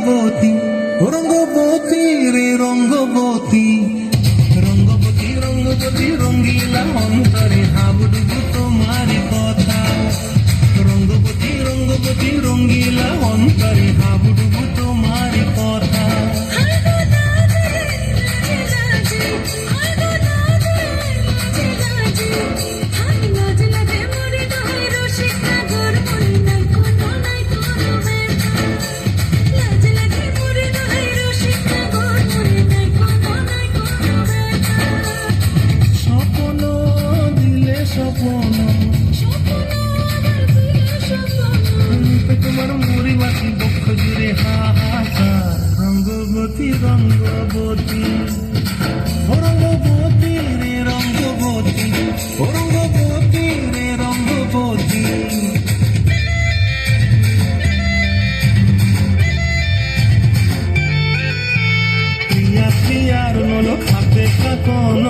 রঙ্গবতী রঙ্গবতী রে রঙ্গবতী রঙ্গবতী রঙ্গবতী রঙ্গিলা অন্তরে হাবুডুবু তোমারি কথা রঙ্গবতী রঙ্গবতী রঙ্গিলা অন্তরে হাবুডুবু তোমারি কথা তোমার মুড়ি মাছি বক্ষ জুড়ে হাহাকার রঙ্গবতী রঙ্গবতী রঙ্গবতী রে রঙ্গবতী রঙ্গবতী রে রঙ্গবতী প্রিয়া প্রিয়ার নল খাপে কাকন